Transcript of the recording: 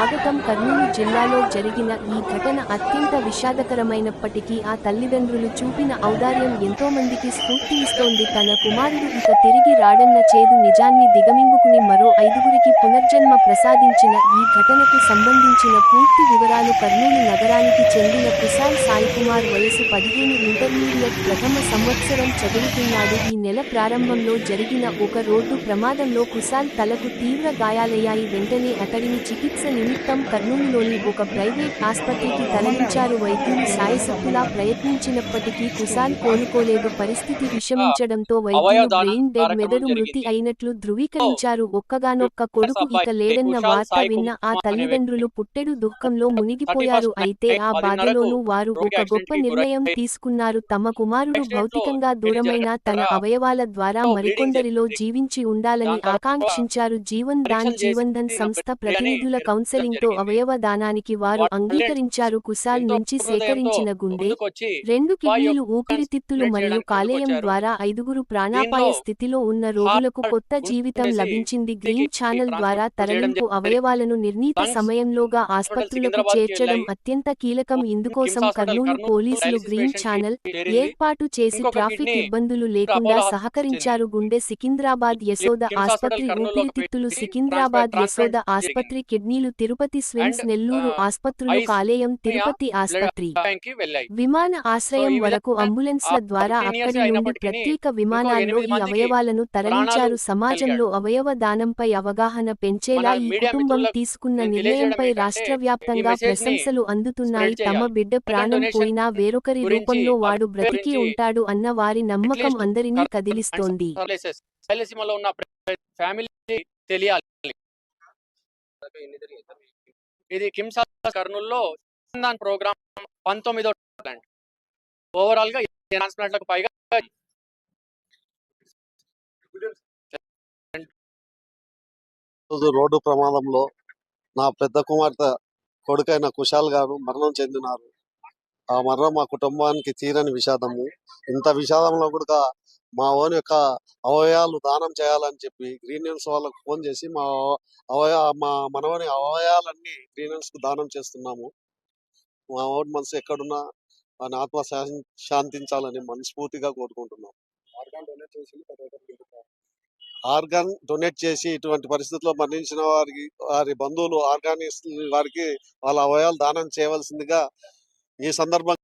స్వాగతం. కర్నూలు జిల్లాలో జరిగిన ఈ ఘటన అత్యంత విషాదకరమైనప్పటికీ ఆ తల్లిదండ్రులు చూపిన ఔదార్యం ఎంతోమందికి స్ఫూర్తినిస్తోంది. తన కుమారుడు ఇక తిరిగి రాడన్న చేదు నిజాన్ని దిగమింగుకుని మరో 5గురికి పునర్జన్మ ప్రసాదించిన ఈ ఘటనకు సంబంధించిన పూర్తి వివరాలు. కర్నూలు నగరానికి చెందిన కుశాల్ సాయికుమార్ వయసు 15, ఇంటర్మీడియట్ ప్రథమ సంవత్సరం చదువుతున్నాడు. ఈ నెల ప్రారంభంలో జరిగిన ఒక రోడ్డు ప్రమాదంలో కుశాల్ తలకు తీవ్ర గాయాలయ్యాయి. వెంటనే అతడిని చికిత్స నిమిత్తం కర్నూలులోని ఒక ప్రైవేట్ ఆస్పత్రికి తరలించారు. వైద్యులు శాయశక్తులా ప్రయత్నించినప్పటికీ కుశాల్ కోలుకోలేదు. పరిస్థితి విషమించడంతో వైద్యులు బ్రెయిన్ డెడ్, మెదడు మృతి అయినట్లు ధృవీకరించారు. ఒక్కగానొక్క కొడుకు ఇక లేడన్న వార్త విన్న ఆ తల్లిదండ్రులు పుట్టెడు దుఃఖంలో మునిగిపోయారు. అయితే ఆ బాధలోనూ వారు ఒక గొప్ప నిర్ణయం తీసుకున్నారు. తమ కుమారుడు భౌతికంగా దూరమైన తన అవయవాల ద్వారా మరికొందరిలో జీవించి ఉండాలని ఆకాంక్షించారు. జీవన్ ధన్ సంస్థ ప్రతినిధుల కౌన్సెలింగ్తో అవయవ దానానికి వారు అంగీకరించారు. కుశాల్ నుంచి సేకరించిన గుండె, 2 కిడ్నీలు, ఊపిరితిత్తులు మరియు కాలేయం ద్వారా 5గురు ప్రాణాపాయ స్థితిలో ఉన్న రోగులకు కొత్త జీవితం లభించింది. గ్రీన్ ఛానల్ ద్వారా తరలింపు అవయవాలను నిర్ణీత సమయంలోగా ఆస్పత్రులకు చేర్చడం అత్యంత కీలకం. ఇందుకోసం కర్నూలు పోలీసులు గ్రీన్ ఛానల్ ఏర్పాటు చేసి ట్రాఫిక్ ఇబ్బందులు లేకుండా సహకరించారు. గుండె సికింద్రాబాద్ యశోద ఆస్పత్రి, ఊపిరితిత్తులు సికింద్రాబాద్ యశోద ఆస్పత్రి, కిడ్నీలు తిరుపతి స్విమ్స్ నెల్లూరు ఆస్పత్రులు, కాలేయం తిరుపతి ఆస్పత్రి. విమాన ఆశ్రయం వరకు అంబులెన్స్ల ద్వారా అక్కడి నుండి ప్రత్యేక విమానాల్లో ఈ అవయవాలను తరలించారు. సమాజంలో అవయవ దానంపై అవగాహన పెంచేలా ఈ కుటుంబం తీసుకున్న నిర్ణయంపై రాష్ట్రవ్యాప్తంగా ప్రశంసలు అందుతున్నాయి. తమ బిడ్డ ప్రాణం పోయినా వేరొకరి రూపంలో వాడు బ్రతికి ఉంటాడు అన్న వారి నమ్మకం అందరినీ కదిలిస్తోంది. ఇది కిమ్స్ కర్నూలులో ప్రోగ్రామ్ 19వ ఓవరాల్ గా ట్రాన్స్ప్లాంట్లకు పైగా రోడ్డు ప్రమాదంలో నా పెద్ద కుమార్తె కొడుకైన కుశాల్ గారు మరణం చెందినారు. ఆ మరణం మా కుటుంబానికి తీరని విషాదము. ఇంత విషాదంలో కూడా మా ఓన్ యొక్క అవయవాలు దానం చేయాలని చెప్పి గ్రీన్ న్యూస్ వాళ్ళకు ఫోన్ చేసి మా మనవని అవయవాలన్నీ గ్రీన్ న్యూస్ కు దానం చేస్తున్నాము. మా ఓన్ మనసు ఎక్కడున్నా ఆయన ఆత్మ శాంతించాలని మనస్ఫూర్తిగా కోరుకుంటున్నాం. ఆర్గాన్ డొనేట్ చేసి ఇటువంటి పరిస్థితుల్లో మరణించిన వారి బంధువులు ఆర్గానిస్ట్ వారికి వాళ్ళ అవయవాలు దానం చేయవలసిందిగా ఈ సందర్భంగా